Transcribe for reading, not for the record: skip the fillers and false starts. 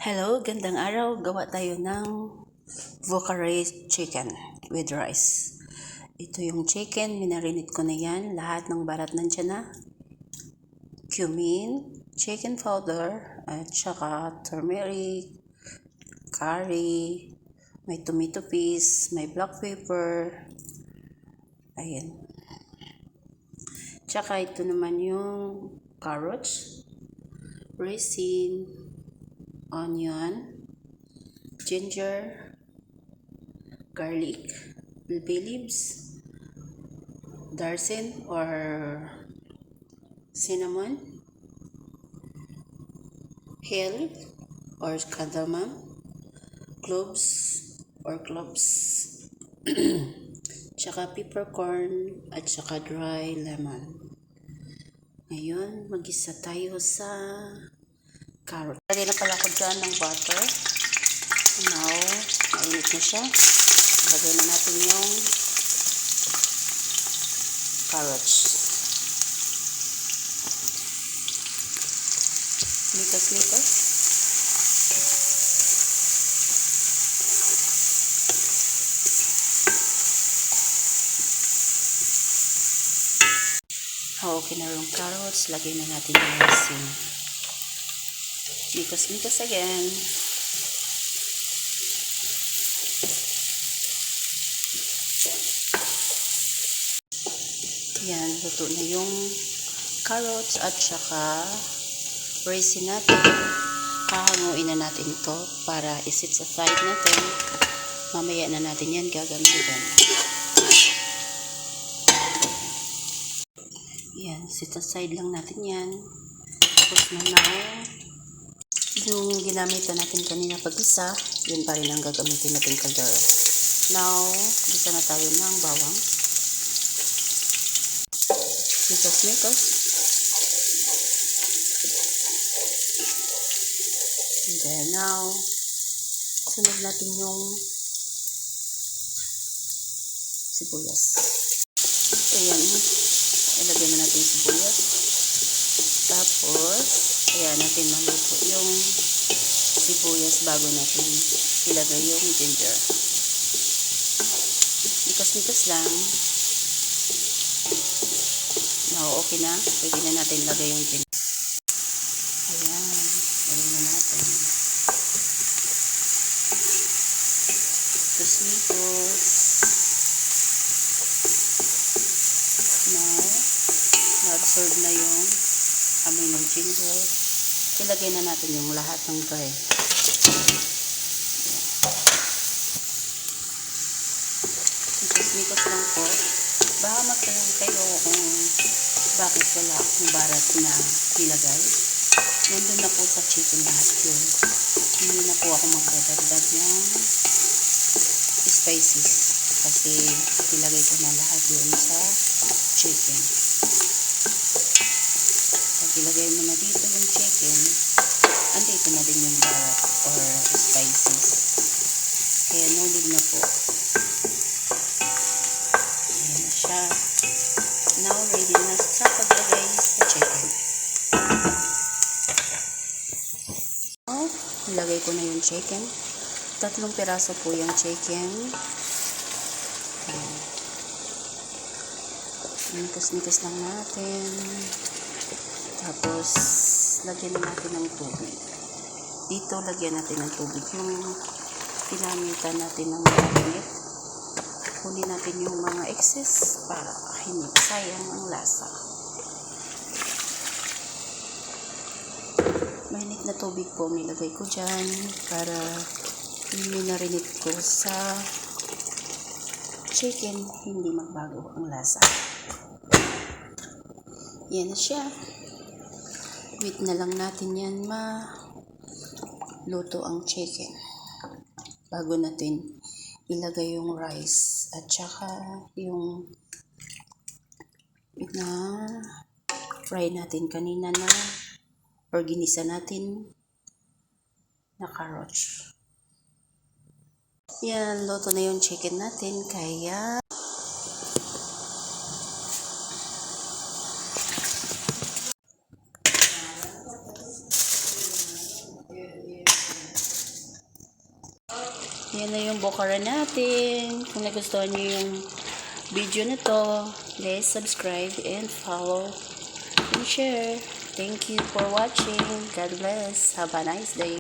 Hello, gandang araw. Gawa tayo ng Vocarese chicken with rice. Ito yung chicken, minarinate ko na yan. Lahat ng balat nandyan na. Cumin, chicken powder, at saka turmeric, curry, may tomato paste, may black pepper. Ayan. Tsaka ito naman yung carrots, raisin, onion, ginger, garlic, bay leaves, darsin or cinnamon, hill or cardamom, cloves or cloves, tsaka peppercorn at tsaka dry lemon. Ngayon, mag-isa tayo sa carrot. Lagay na pala ko dyan ng butter. Now, mainit na siya. Lagay na natin yung carrots. Mikas-mikas. Okay na yung carrots. Lagay na natin yung raisin. Mikas-mikas again. Yan, luto na yung carrots at saka raisin natin. Hahanguin na natin ito para isit sa side natin. Mamaya na natin yan gagamitin. Yan, sit aside lang natin yan. Tapos na yung ginamit natin kanina pag-isa, yun pa rin ang gagamitin natin kaldero. Now, isa na tayo ng bawang. Mikas-mikas. And then now, sunod natin yung sibuyas. Ayan, ilagay na natin yung sibuyas. Tapos, ayan natin maluto yung sibuyas bago natin ilagay yung ginger. Mikas-mikas lang. Now, okay na. Pwede na natin lagay yung ginger. Ayan. Lagay na natin. Mikas-mikas. Now, na-absorb na yung amoy ng ginger. Ilagay na natin yung lahat ng dry. Mikas-mikas lang po. Baka magtanong kayo kung bakit wala akong barat na ilagay. Nandun na po sa chicken lahat yun. Hindi na po ako magdadagdag ng spices. Kasi ilagay ko na lahat yun sa chicken. Pag ilagay mo na dito yung chicken, andito na din yung barat or spices. Kaya no need na po. Ayan na siya. Now, ready na sa paglagay sa chicken. Now, ilagay ko na yung chicken. 3 piraso po yung chicken. Nikas-nikas lang natin. Tapos, lagyan natin ng tubig. Dito, lagyan natin ng tubig. Yung pinamitan natin ng marinate. Kunin natin yung mga excess para hindi sayang ang lasa. Mainit na tubig po nilagay ko dyan para minarinate ko sa chicken, hindi magbago ang lasa. Yan na siya. Wait na lang natin yan maluto ang chicken bago natin ilagay yung rice at saka yung na fry natin kanina na or ginisa natin na carrots. Yan, luto na yung chicken natin kaya Yan na yung bokara natin. Kung nagustuhan nyo yung video na to, please subscribe and follow and share. Thank you for watching. God bless. Have a nice day.